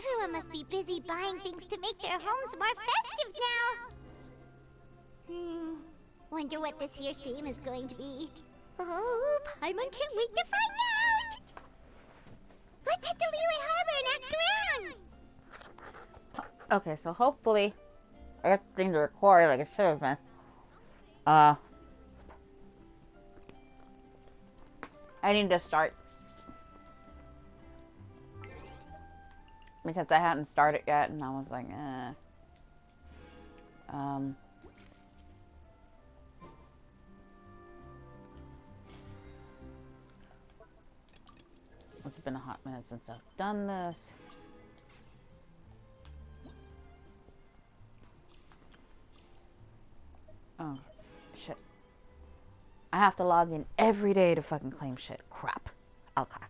Everyone must be busy buying things to make their homes more festive now. Wonder what this year's theme is going to be. Oh, Paimon can't wait to find out! Let's hit the Liyue Harbor and ask around! Okay, so hopefully I got the thing to record like it should have been. I need to start. Because I hadn't started yet and I was like, It's been a hot minute since I've done this. Oh, shit. I have to log in every day to fucking claim shit. Crap. Okay.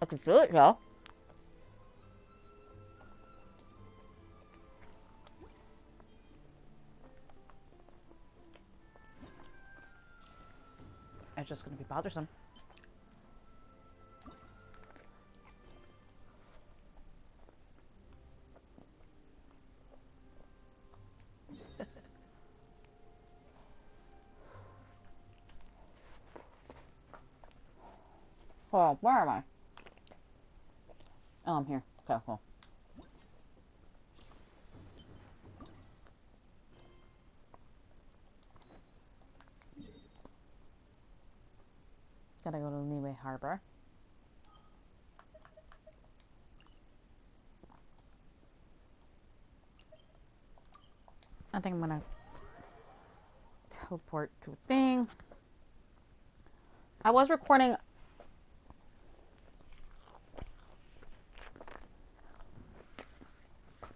I can do it though. It's just gonna be bothersome. Oh, where am I? Oh, I'm here. Okay, cool. Gotta go to Liyue Harbor. I think I'm gonna teleport to a thing. I was recording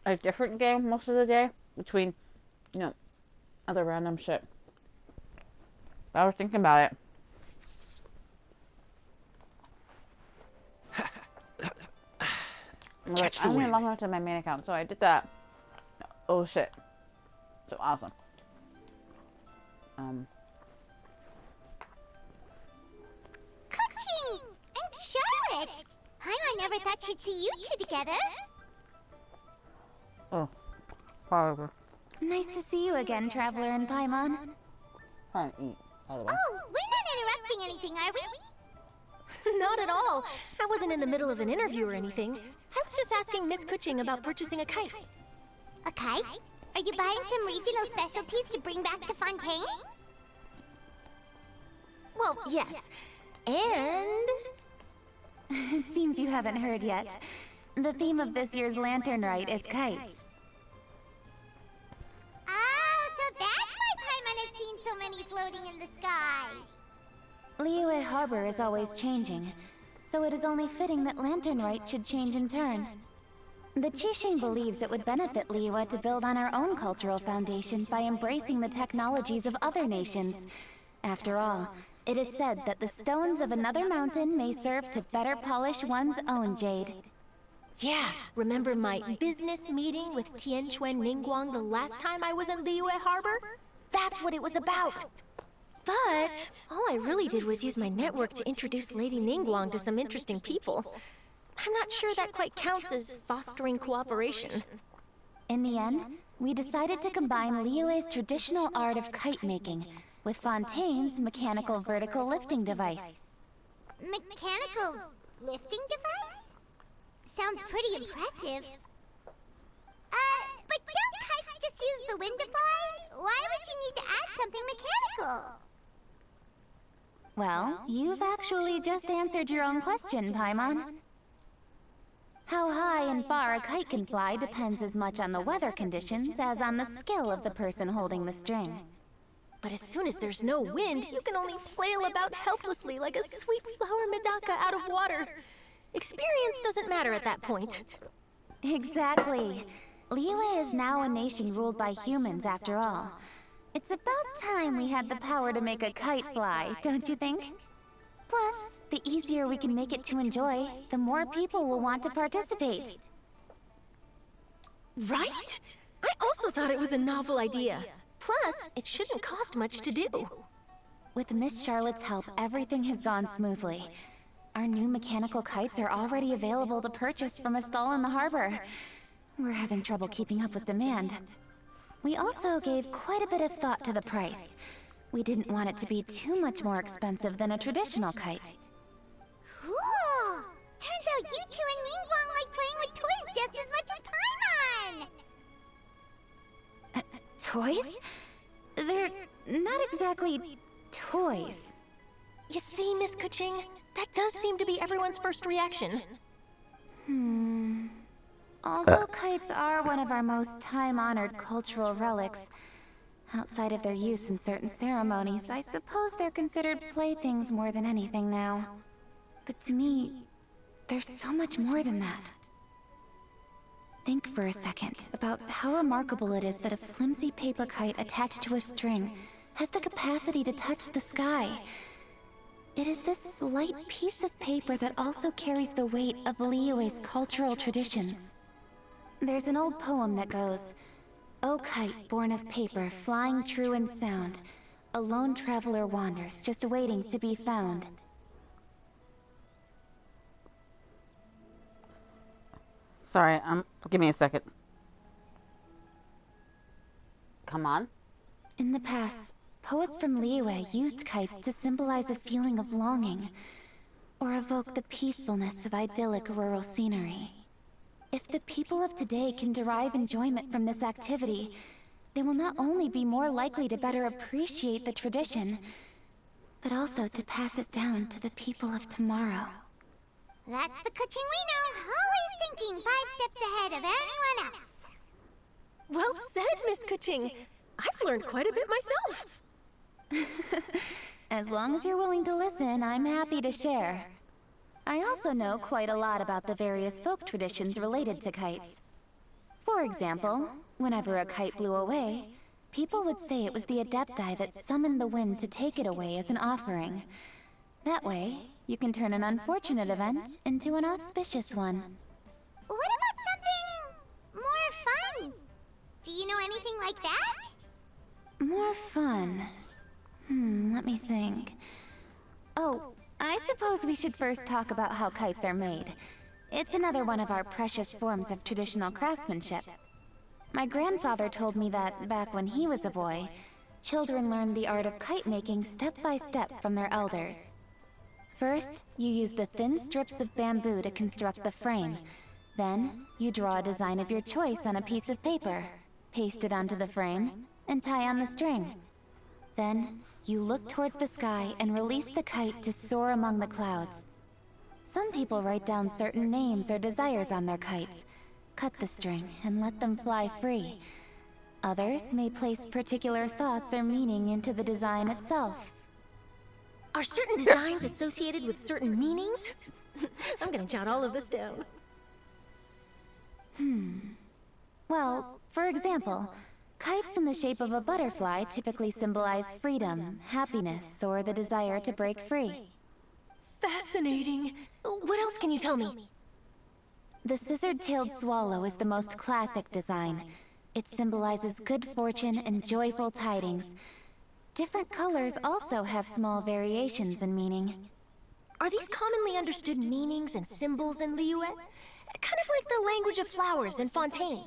a different game most of the day between, you know, other random shit. But I was thinking about it. Catch I the only wind. logged onto my main account, so I did that. Oh shit. So awesome. Coaching! And Charlotte! Paimon never thought she'd see you two together. Oh. Probably. Nice to see you again, Traveler and Paimon. Trying to eat, by the way. Oh, we're not interrupting anything, are we? Not at all. I wasn't in the middle of an interview or anything. I was just asking Miss Kuching about purchasing a kite. A kite? Are you buying some regional specialties to bring back to Fontaine? Well, yes. And... It seems you haven't heard yet. The theme of this year's lantern rite is kites. Oh, so that's why Paimon has seen so many floating in the sky. Liyue Harbor is always changing, so it is only fitting that lantern rite should change in turn. The Qixing believes it would benefit Liyue to build on our own cultural foundation by embracing the technologies of other nations. After all, it is said that the stones of another mountain may serve to better polish one's own jade. yeah, remember my business meeting with Tianquan Ningguang the last time I was in Liyue Harbor? That's what it was about. But all I really did was use my network to introduce Lady Ningguang to some interesting people. I'm not sure that quite counts as fostering cooperation. In the end, we decided to combine Liyue's traditional art of kite making with Fontaine's mechanical vertical lifting device. Mechanical lifting device? Sounds pretty impressive. But don't kites just use the wind to fly? Why would you need to add something mechanical? Well, you've actually just answered your own question, Paimon. How high and far a kite can fly depends as much on the weather conditions as on the skill of the person holding the string. But as soon as there's no wind, you can only flail about helplessly like a sweet flower medaka out of water. Experience doesn't matter at that point. Exactly. Liyue is now a nation ruled by humans after all. It's about time we had the power to make a kite fly, don't you think? Plus, the easier we can make it to enjoy, the more people will want to participate. Right? I also thought it was a novel idea. Plus, it shouldn't cost much to do. With Miss Charlotte's help, everything has gone smoothly. Our new mechanical kites are already available to purchase from a stall in the harbor. We're having trouble keeping up with demand. We also gave quite a bit of thought to the price. We didn't want it to be too much more expensive than a traditional kite. Cool! Turns out you two and Ningguang like playing with toys just as much as Paimon! Toys? They're not exactly toys. You see, Miss Kuching, that does seem to be everyone's first reaction. Although kites are one of our most time-honored cultural relics, outside of their use in certain ceremonies, I suppose they're considered playthings more than anything now. But to me, there's so much more than that. Think for a second about how remarkable it is that a flimsy paper kite attached to a string has the capacity to touch the sky. It is this light piece of paper that also carries the weight of Liyue's cultural traditions. There's an old poem that goes, "O kite born of paper, flying true and sound, a lone traveler wanders, just waiting to be found." Sorry, give me a second. Come on. In the past, poets from Liyue used kites to symbolize a feeling of longing, or evoke the peacefulness of idyllic rural scenery. If the people of today can derive enjoyment from this activity, they will not only be more likely to better appreciate the tradition, but also to pass it down to the people of tomorrow. That's the Kuching we know, always thinking 5 steps ahead of anyone else. Well said, Miss Kuching. I've learned quite a bit myself. As long as you're willing to listen, I'm happy to share. I also know quite a lot about the various folk traditions related to kites. For example, whenever a kite blew away, people would say it was the Adepti that summoned the wind to take it away as an offering. That way, you can turn an unfortunate event into an auspicious one. What about something more fun? Do you know anything like that? More fun. Let me think. Oh, I suppose we should first talk about how kites are made. It's another one of our precious forms of traditional craftsmanship. My grandfather told me that, back when he was a boy, children learned the art of kite making step by step from their elders. First, you use the thin strips of bamboo to construct the frame. Then, you draw a design of your choice on a piece of paper, paste it onto the frame, and tie on the string. Then, you look towards the sky and release the kite to soar among the clouds. Some people write down certain names or desires on their kites, cut the string, and let them fly free. Others may place particular thoughts or meaning into the design itself. Are certain designs associated with certain meanings? I'm gonna jot all of this down. Well, for example, kites in the shape of a butterfly typically symbolize freedom, happiness, or the desire to break free. Fascinating. What else can you tell me? The scissored-tailed swallow is the most classic design. It symbolizes good fortune and joyful tidings. Different colors also have small variations in meaning. Are these commonly understood meanings and symbols in Liyue? Kind of like the language of flowers in Fontaine.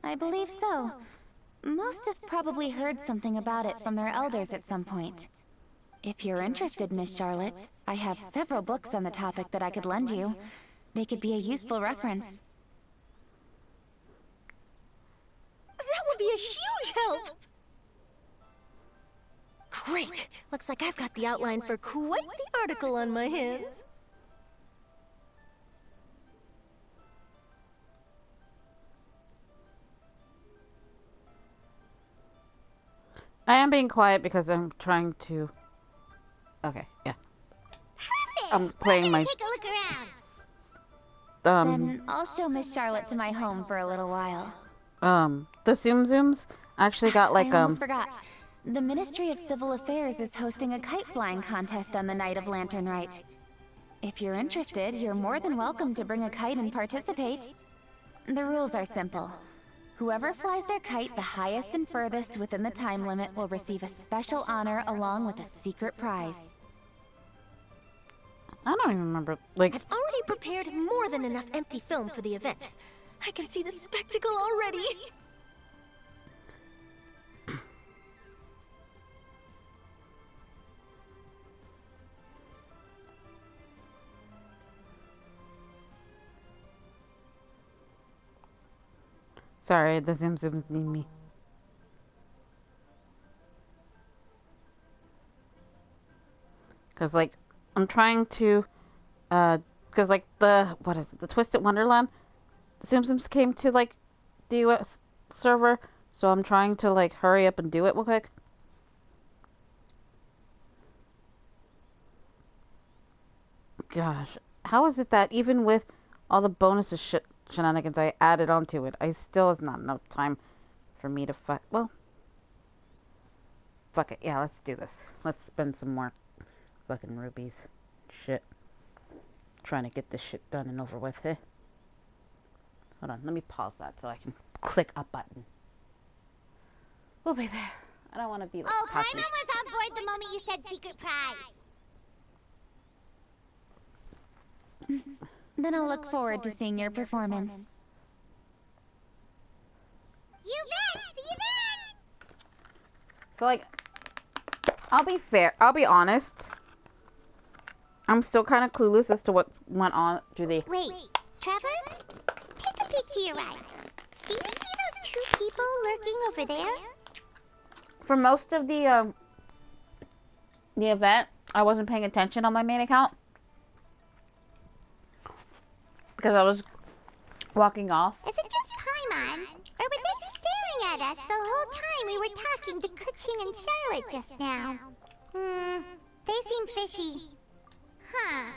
I believe so. Most have probably heard something about it from their elders at some point. If you're interested, Miss Charlotte, I have several books on the topic that I could lend you. They could be a useful reference. That would be a huge help! Great! Looks like I've got the outline for quite the article on my hands. I am being quiet because I'm trying to... Okay, yeah. Perfect! I'm playing We're my... gonna take a look around. Then I'll show Miss Charlotte to my home for a little while. The Zoom Zooms actually got like, I almost forgot. The Ministry of Civil Affairs is hosting a kite flying contest on the night of Lantern Rite. If you're interested, you're more than welcome to bring a kite and participate. The rules are simple. Whoever flies their kite the highest and furthest within the time limit will receive a special honor along with a secret prize. don't even remember. Like, I've already prepared more than enough empty film for the event. I can see the spectacle already. sorry, the zoom zooms need me. Cause like I'm trying to, cause like what is it? The Twisted Wonderland. The Zoom Zooms came to like the US server, so I'm trying to like hurry up and do it real quick. Gosh, how is it that even with all the bonuses shenanigans I added onto it, I still is not enough time for me to well, fuck it. Yeah, let's do this. Let's spend some more fucking rubies. Shit. Trying to get this shit done and over with. Hold on, let me pause that so I can click a button. We'll be there. I don't want to be like Oh, cocky. Paimon was on board the moment you said secret prize. Then I'll look forward to seeing your performance. You bet! See you then! So like, I'll be honest. I'm still kind of clueless as to what went on through the... Wait, Trevor? Take a peek to your right. Do you see those two people lurking over there? For most of the event, I wasn't paying attention on my main account. Because I was walking off. Is it just Paimon? Or were they staring at us the whole time we were talking to Kuching and Charlotte just now? They seem fishy. Huh.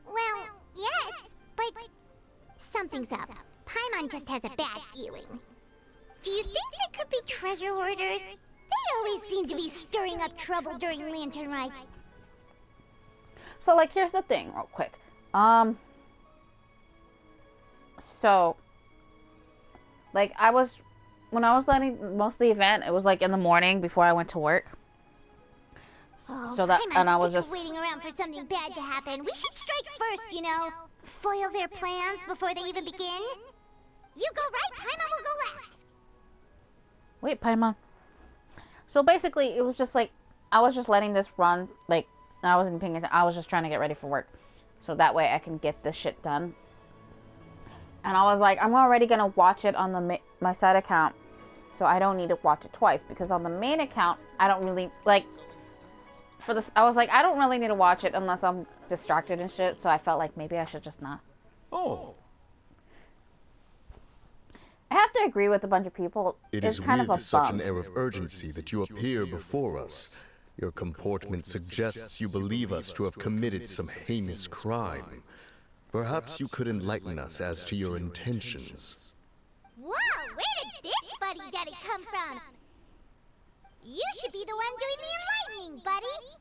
Well, yes, but something's up. Paimon just has a bad feeling. Do you think they could be treasure hoarders? They always seem to be stirring up trouble during Lantern Rite. So like, here's the thing real quick. So, like, when I was letting most of the event, it was like in the morning before I went to work. Oh, So that, and I was sick of just waiting around for something bad to happen. We should strike first, you know. Foil their plans before they even begin. You go right, Paimon will go left. wait, Paimon. So basically, it was just like I was just letting this run. Like I wasn't paying attention. I was just trying to get ready for work, so that way I can get this shit done. And I was like, I'm already gonna watch it on the my side account, so I don't need to watch it twice because on the main account I don't really like. For this, I was like, I don't really need to watch it unless I'm distracted and shit. So I felt like maybe I should just not. Oh. I have to agree with a bunch of people. It it's is kind with of a such bum. an air of urgency that you appear before us. Your comportment suggests you believe us to have committed some heinous crime. Perhaps you could enlighten us as to your intentions. Whoa, where did this fuddy-duddy come from? You should be the one doing the enlightening, buddy.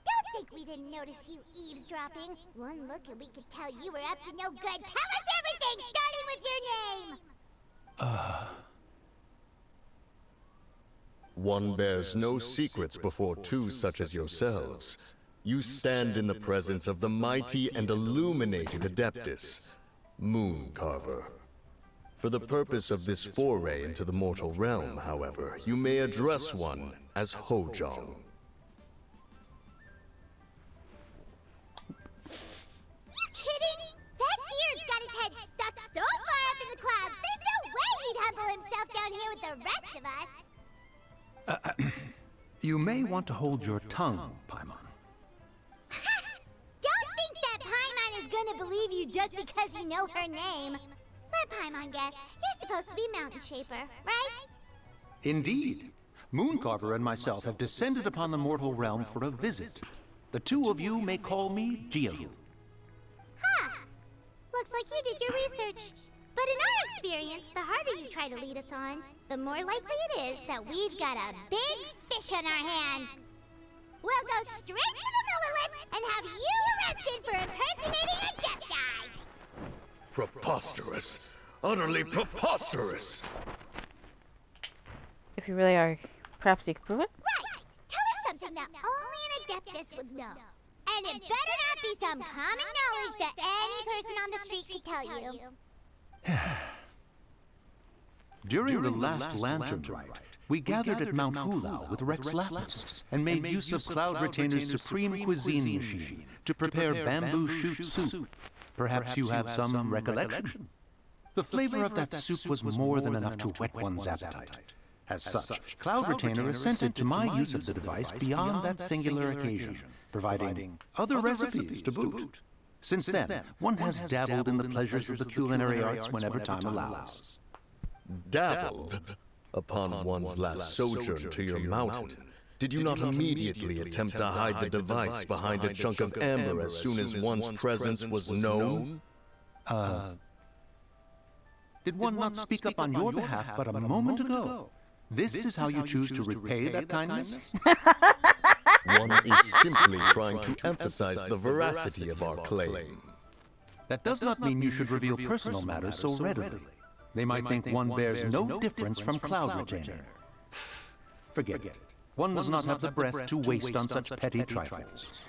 Don't think we didn't notice you eavesdropping. One look and we could tell you were up to no good. Tell us everything, starting with your name. One bears no secrets before two such as yourselves. You stand in the presence of the mighty and illuminated Adeptus, Mooncarver. For the purpose of this foray into the mortal realm, however, you may address one as Hojong. You kidding? That deer's got his head stuck so far up in the clouds, there's no way he'd humble himself down here with the rest of us. You may want to hold your tongue, Paimon. Don't think that Paimon is gonna believe you just because you know her name. Let Paimon guess. You're supposed to be Mountain Shaper, right? Indeed. Mooncarver and myself have descended upon the mortal realm for a visit. The two of you may call me Jiahu. Huh. Looks like you did your research. But in our experience, the harder you try to lead us on, the more likely it is that we've got a big fish on our hands. We'll go straight to the Lilith and have you arrested for impersonating a death guy. Preposterous! Utterly preposterous! If you really are, perhaps you could prove it. Right. Tell us something that only an Adeptus would know. And it better not be some common knowledge that any person on the street could tell you. During the last lantern rite, we gathered at Mount Hulao with Rex Lapis and made use of Cloud Retainer's supreme cuisine machine to prepare bamboo shoot soup. Perhaps you have some recollection? The flavor of that soup was more than enough to whet one's appetite. As such, Cloud Retainer assented to my use of the device beyond that singular occasion, providing other recipes to boot. Since then, one has dabbled in the pleasures of the culinary arts whenever time allows. Dabbled? Upon one's last sojourn to your mountain, did you not immediately attempt to hide the device behind a chunk of amber as soon as one's presence was known? Did one not speak up on your behalf but a moment ago? This is how you choose to repay that kindness? One is simply trying to emphasize the veracity of our claim. That does not mean you should reveal personal matters so readily. They might think one bears no difference from Cloud Retainer. Forget it. One does not have the breath to waste on such petty trifles.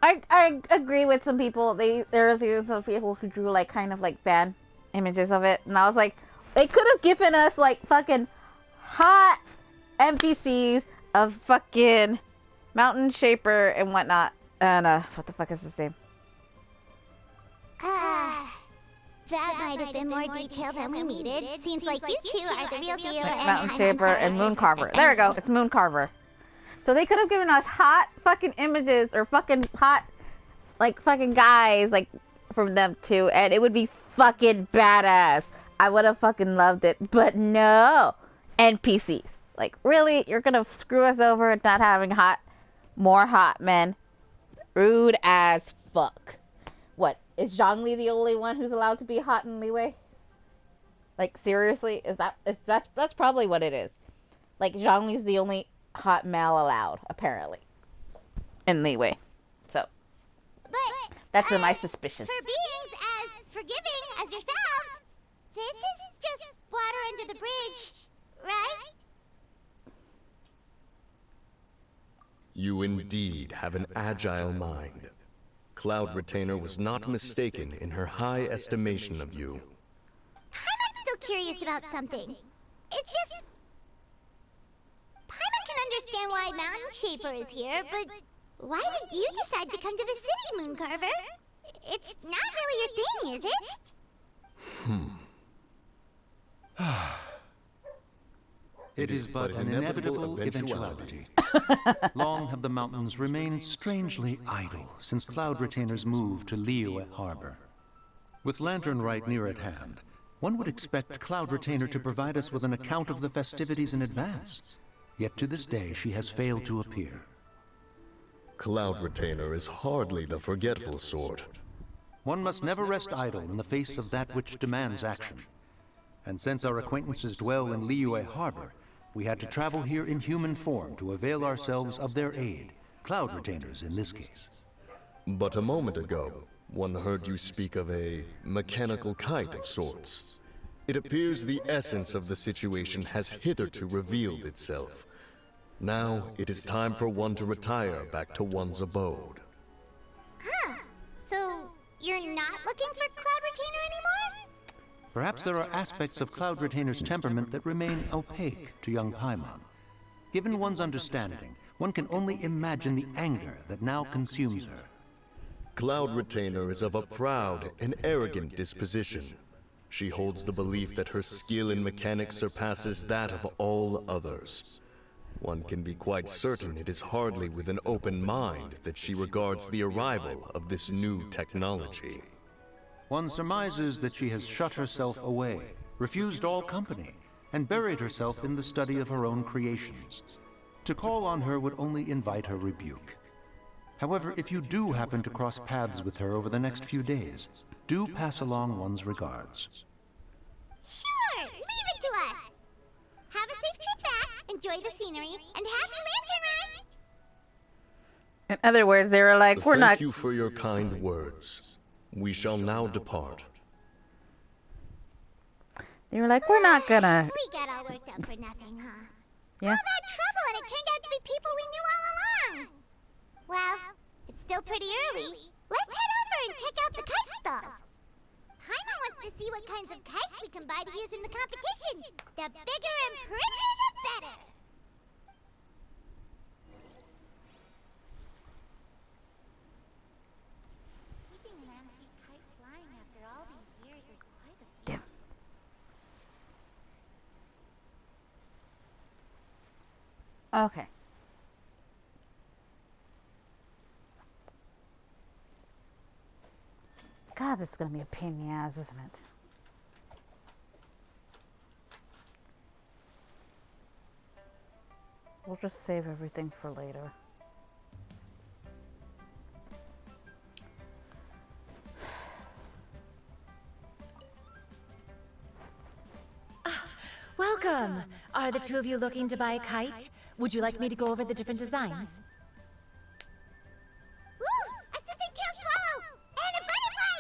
I agree with some people. There was some people who drew like kind of like bad images of it, and I was like, they could have given us like fucking hot NPCs of fucking Mountain Shaper and whatnot. And what the fuck is his name? That might have been more detail than we needed. Seems like you two are the real deal. Mountain Shaper and Moon Carver. There we go. It's Moon Carver. So they could have given us hot fucking images or fucking hot, like fucking guys, like from them too, and it would be fucking badass. I would have fucking loved it, but no. NPCs. Like, really? You're gonna screw us over at not having more hot men? Rude as fuck. What? Is Zhongli the only one who's allowed to be hot in Liyue? Like, seriously? That's probably what it is. Like, Zhongli's the only hot male allowed, apparently, in Liyue. So, that's my suspicion. For beings as forgiving as yourselves, this is just water under the bridge, right? You indeed have an agile mind. Cloud Retainer was not mistaken in her high estimation of you. Paimon's still curious about something. It's just... Paimon can understand why Mountain Shaper is here, but why did you decide to come to the city, Mooncarver? It's not really your thing, is it? It is but an inevitable eventuality. Long have the mountains remained strangely idle since Cloud Retainer's move to Liyue Harbor. With Lantern Rite near at hand, one would expect Cloud Retainer to provide us with an account of the festivities in advance. Yet to this day, she has failed to appear. Cloud Retainer is hardly the forgetful sort. One must never rest idle in the face of that which demands action. And since our acquaintances dwell in Liyue Harbor, we had to travel here in human form to avail ourselves of their aid, Cloud Retainers in this case. But a moment ago, one heard you speak of a mechanical kite of sorts. It appears the essence of the situation has hitherto revealed itself. Now, it is time for one to retire back to one's abode. So, you're not looking for Cloud Retainer anymore? Perhaps there are aspects of Cloud Retainer's temperament that remain opaque to young Paimon. Given one's understanding, one can only imagine the anger that now consumes her. Cloud Retainer is of a proud and arrogant disposition. She holds the belief that her skill in mechanics surpasses that of all others. One can be quite certain it is hardly with an open mind that she regards the arrival of this new technology. One surmises that she has shut herself away, refused all company, and buried herself in the study of her own creations. To call on her would only invite her rebuke. However, if you do happen to cross paths with her over the next few days, do pass along one's regards. Sure, leave it to us. Have a safe trip back, enjoy the scenery, and happy Lantern Rite! In other words, they were like, we're not... Thank you for your kind words. We shall now depart. They were like, we're not gonna... We got all worked up for nothing, huh? Yeah. All that trouble and it turned out to be people we knew all along! Well, it's still pretty early. Let's head over and check out the kite stalls. Paimon wants to see what kinds of kites we can buy to use in the competition. The bigger and prettier, the better. Keeping an antique kite flying after all these years is quite a feat. Damn. Okay. God, this is gonna be a pain in the ass, isn't it? We'll just save everything for later. Welcome! Are the two of you looking to buy a kite? Would you like me to go over the different designs? Ooh! A scissor-tail swallow! And a butterfly!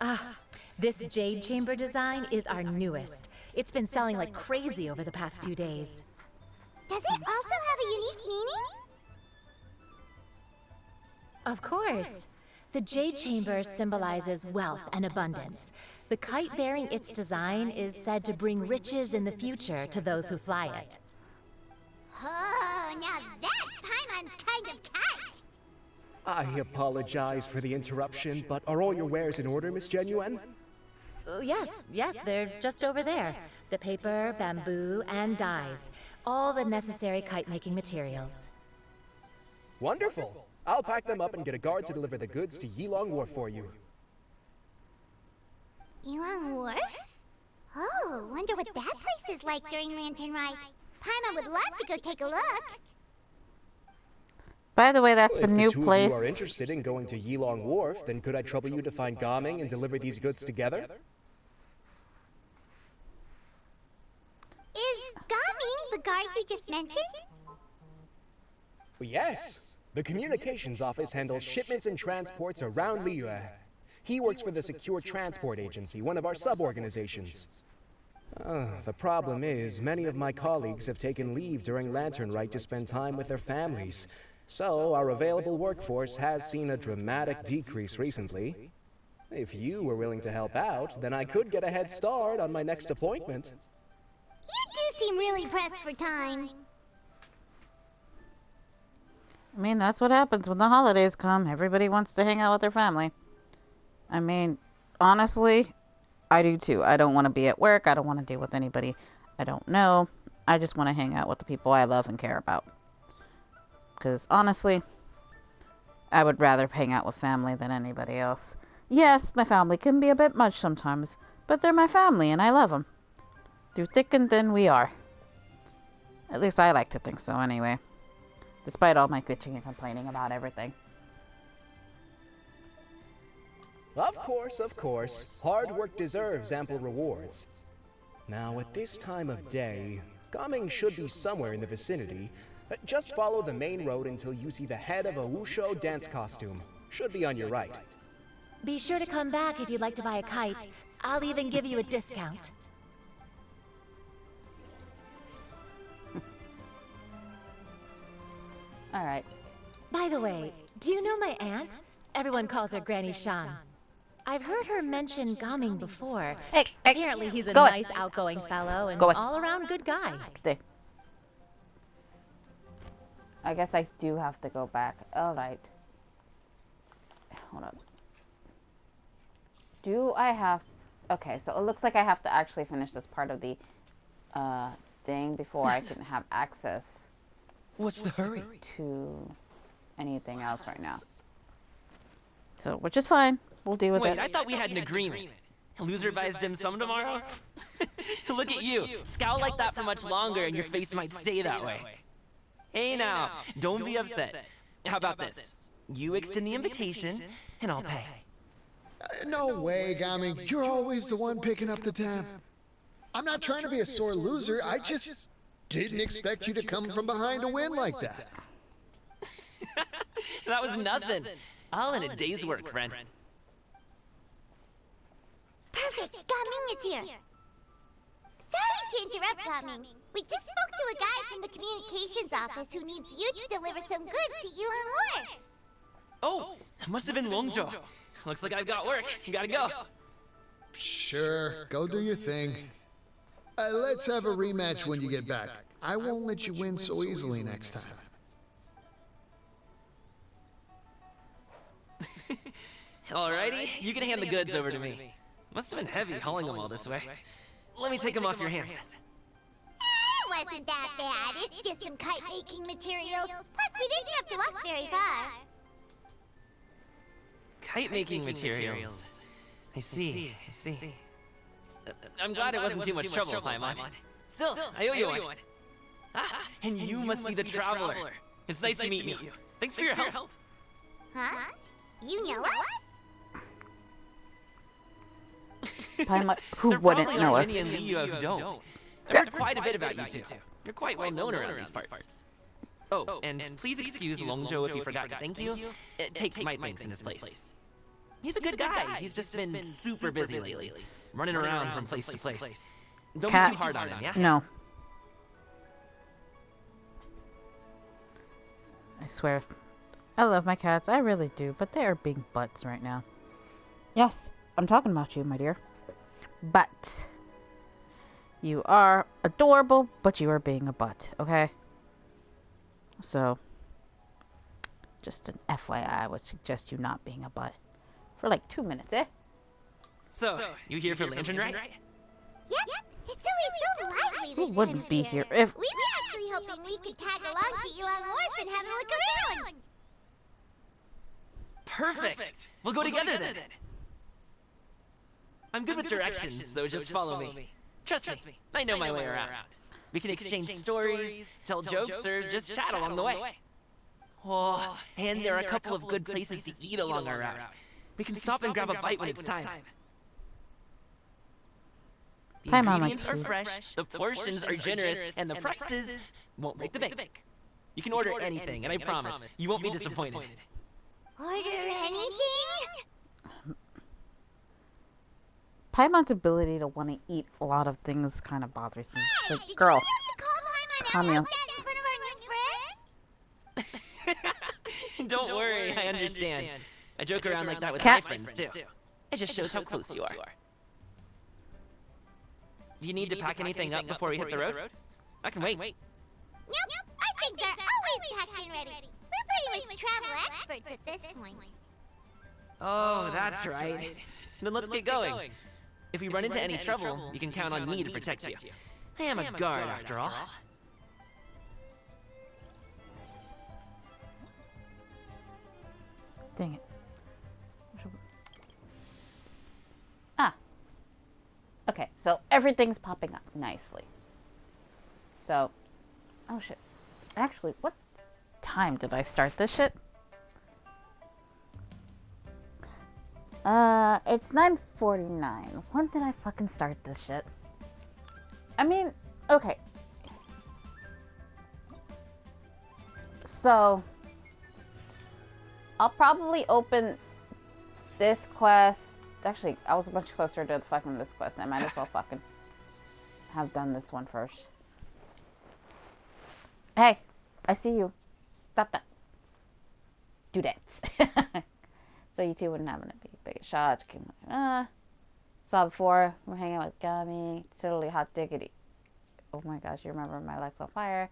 And... oh! This jade chamber design is our newest. It's been selling like crazy over the past 2 days. Does it also have a unique meaning? Of course. The jade chamber symbolizes wealth and abundance. The kite bearing its design is said to bring riches in the future to those who fly it. Oh, now that's Paimon's kind of kite! I apologize for the interruption, but are all your wares in order, Miss Genuine? Yes, they're just over there. The paper, bamboo, and dyes. All the necessary kite-making materials. Wonderful! I'll pack them up and get a guard to deliver the goods to Yilong Wharf for you. Yilong Wharf? Oh, wonder what that place is like during Lantern Rite. Paimon would love to go take a look. By the way, that's the If new the two of place. you are interested in going to Yilong Wharf, then could I trouble you to find Gaming and deliver these goods together? Is Gaming the guard you just mentioned? Yes. The communications office handles shipments and transports around Liyue. He works for the Secure Transport Agency, one of our sub-organizations. The problem is, many of my colleagues have taken leave during Lantern Rite to spend time with their families. So, our available workforce has seen a dramatic decrease recently. If you were willing to help out, then I could get a head start on my next appointment. You do seem really pressed for time. I mean, that's what happens when the holidays come. Everybody wants to hang out with their family. I mean, honestly, I do too. I don't want to be at work. I don't want to deal with anybody I don't know. I just want to hang out with the people I love and care about. Because honestly, I would rather hang out with family than anybody else. Yes, my family can be a bit much sometimes, but they're my family and I love them. Through thick and thin we are. At least I like to think so anyway. Despite all my bitching and complaining about everything. Of course. Hard work deserves ample rewards. Now, at this time of day, Gaming should be somewhere in the vicinity. Just follow the main road until you see the head of a Wushu dance costume. Should be on your right. Be sure to come back if you'd like to buy a kite. I'll even give you a discount. Alright. By the way, do you know my aunt? Everyone calls her Granny Shan. I've heard her mention Gaming before. Hey, Apparently he's a go nice, outgoing fellow and Go away. all-around good guy. Stay. I guess I do have to go back. Alright. Hold up. Do I have... Okay, so it looks like I have to actually finish this part of the thing before I can have access What's the hurry? to anything else right now. So, which is fine. We'll deal with Wait, it. I thought we had an agreement. Loser buys dim sum tomorrow? Look at you. Scowl like that for much longer and your face might stay that way. Hey now, don't be upset. How about this? You extend the invitation, and I'll pay. No way, Gaming. You're always the one picking up the tab. I'm not trying to be a sore loser. I just didn't expect you to come from behind to win like that. That was nothing. All in a day's work, friend. Perfect! Gaming is here! Sorry to interrupt, Gaming, We just spoke to a guy from the communications office who needs you to deliver some goods to Elon Wharf. Oh, it must have been Longzhou. Looks like I've got work. Gotta go. Sure, go do your thing. Let's have a rematch when you get back. I won't let you win so easily next time. Alrighty, you can hand the goods over to me. Must have been heavy hauling them all this way. Let me take them off your hands. It wasn't that bad. It's just some kite-making materials. Plus, we didn't have to walk very far. Kite-making materials. I see. I'm glad it wasn't too much trouble, Paimon. Still, I owe you one. Ah, and you must be the traveler. It's nice to meet you. Thanks for your help. Huh? You know us? Paimon, who There wouldn't probably know aren't us? many in Liyue who don't. I've heard quite a bit about you two. You're quite well known around these parts. Oh, and please excuse Longzhou if he forgot to thank you. Take my thanks in his place. He's a good guy. He's just been super busy lately, running around from place to place. Don't be too hard on him, yeah? No. I swear. I love my cats, I really do, but they are being butts right now. Yes, I'm talking about you, my dear. But you are adorable, but you are being a butt, okay? So, just an FYI, I would suggest you not being a butt. For like 2 minutes, eh? So, you here for Lantern Rite? Yep. It's always so lively this Who time wouldn't of be year. here if... We were actually hoping we could tag along to Elon Wharf and have a look around. Perfect! We'll go together then. I'm good with directions, so just follow me. Trust me, I know my way around. We can exchange stories, tell jokes, or just chat along the way. Oh, and there are a couple of good places to eat along our route. We can stop and grab a bite when it's time. The ingredients are fresh, the portions are generous, and the prices won't break the bank. You can order anything, and I promise, you won't be disappointed. Order anything? Paimon's ability to want to eat a lot of things kind of bothers me. Hey, Like, did girl, you have to call Paimon calm out down. like that in front of our new friend? Don't worry, I understand. I joke around like that with my friends, too. It just shows how close you are. Do you need to pack anything up before we hit the road? I can wait. Nope, our things are always packed and ready. We're pretty much travel experts at this point. Oh, that's right. Then let's get going. If we run into any trouble, you can count on me to protect you. I am a guard, after all. Dang it. Ah. Okay, so everything's popping up nicely. So, oh shit. Actually, what time did I start this shit? It's 9:49. When did I fucking start this shit? I mean, okay. So, I'll probably open this quest. Actually, I was much closer to fucking this quest. I might as well fucking have done this one first. Hey, I see you. Stop that. Do that. So you two wouldn't happen to be big shot. Saw before. We're hanging out with Gummy. Totally hot diggity. Oh my gosh, you remember my life's on fire.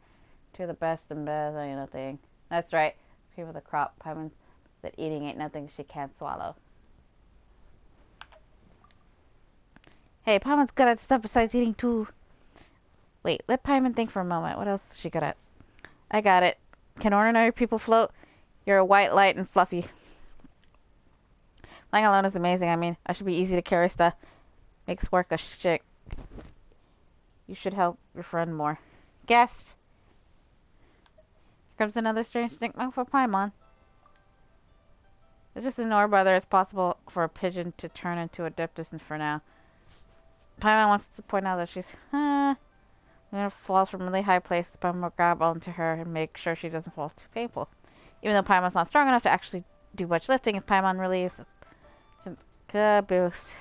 Two of the best and best, ain't nothing. That's right. People the crop. Paimon's that eating ain't nothing she can't swallow. Hey, Paimon's good at stuff besides eating too. Wait, let Paimon think for a moment. What else is she good at? I got it. Can ordinary people float? You're a white, light, and fluffy. Flying alone is amazing. I mean, I should be easy to carry stuff. Makes work a shit. You should help your friend more. Gasp! Here comes another strange nickname for Paimon. Let's just ignore whether it's possible for a pigeon to turn into Adeptus and for now. Paimon wants to point out that she's gonna fall from really high places. Paimon will grab onto her and make sure she doesn't fall too painful. Even though Paimon's not strong enough to actually do much lifting, if Paimon really is a good boost.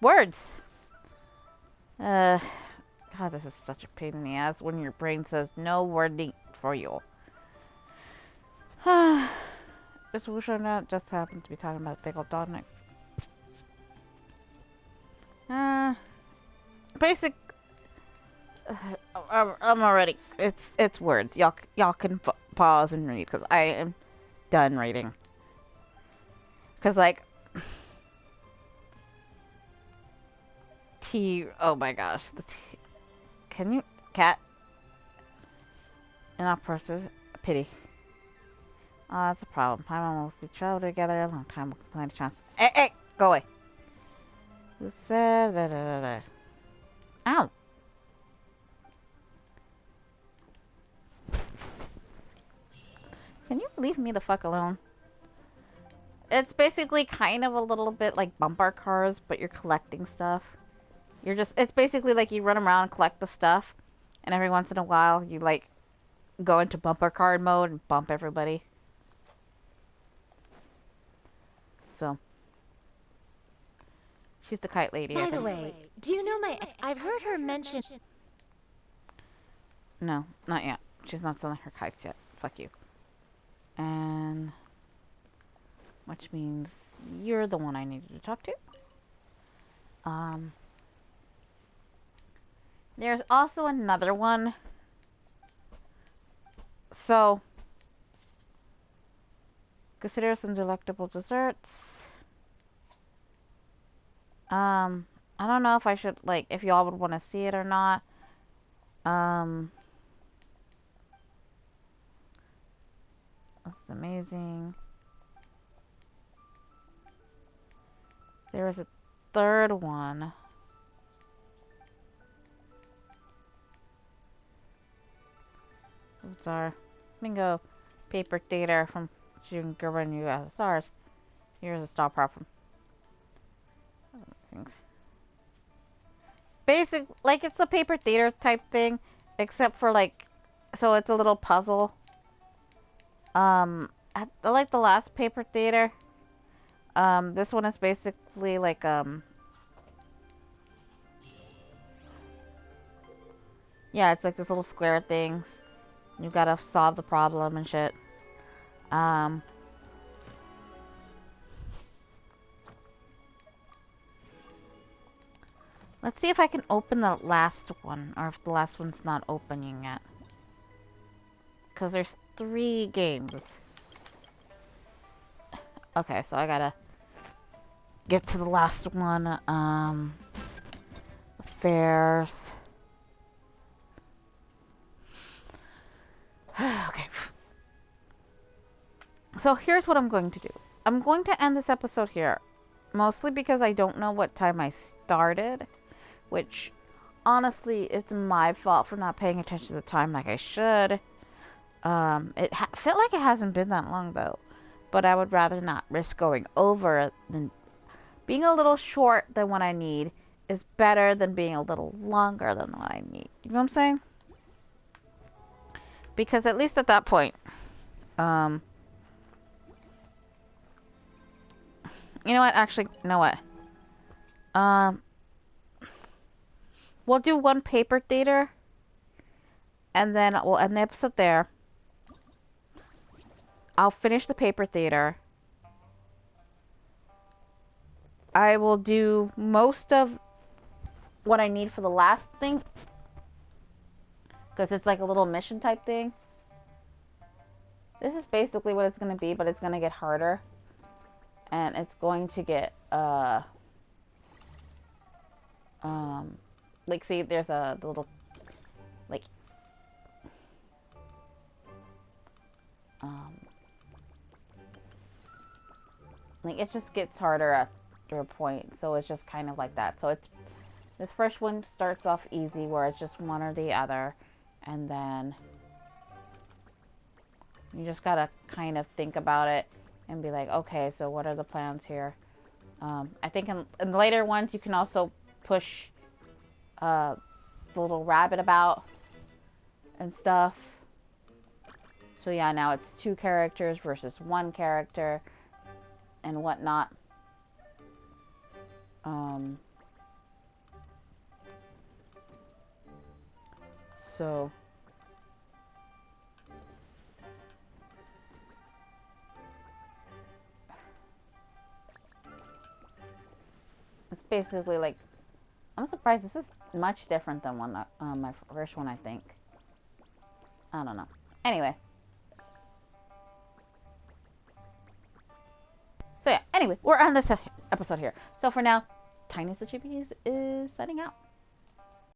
Words! God, this is such a pain in the ass when your brain says no wording for you. Just wish I not just happened to be talking about big old dog necks. Basic. I'm already. It's words. Y'all can pause and read because I am done reading. Because like. Oh my gosh, the can you cat? Enough purses. Pity. Oh, that's a problem. Paimon will be traveled together a long time. We'll find a chance. Hey, go away. Ow. Can you leave me the fuck alone? It's basically kind of a little bit like bumper cars, but you're collecting stuff. It's basically like you run around and collect the stuff, and every once in a while you like go into bumper card mode and bump everybody. So, she's the kite lady. By the way, do you know I've heard her mention... No, not yet. She's not selling her kites yet. Fuck you. And... which means you're the one I needed to talk to. There's also another one. So, consider some delectable desserts. I don't know if I should, like, if y'all would want to see it or not. This is amazing. There is a third one. It's our bingo paper theater from June Gerber USSRs. Here's a stop prop from things. Basic, like it's a paper theater type thing, except for like, so it's a little puzzle. I like the last paper theater. This one is basically like yeah, it's like this little square things. You gotta solve the problem and shit. Let's see if I can open the last one, or if the last one's not opening yet. Because there's 3 games. Okay, so I gotta get to the last one. Affairs. Okay. So here's what I'm going to do. I'm going to end this episode here. Mostly because I don't know what time I started. Which, honestly, it's my fault for not paying attention to the time like I should. It felt like it hasn't been that long, though. But I would rather not risk going over than... Being a little short than what I need is better than being a little longer than what I need. You know what I'm saying? Because at least at that point... you know what? Actually, you know what? We'll do one paper theater. And then we'll end the episode there. I'll finish the paper theater. I will do most of what I need for the last thing. Because it's like a little mission type thing. This is basically what it's going to be, but it's going to get harder. And it's going to get, like, see, there's the little, like, like, it just gets harder after a point, so it's just kind of like that. So it's, this first one starts off easy, where it's just one or the other, and then you just gotta kind of think about it, and be like, okay, so what are the plans here? I think in the later ones, you can also push the little rabbit about and stuff. So yeah, now it's 2 characters versus 1 character and whatnot. So it's basically like, I'm surprised this is much different than my first one, I think. I don't know. Anyway. So yeah, anyway, we're on this episode here. So for now, Tiniestofchibis is signing out.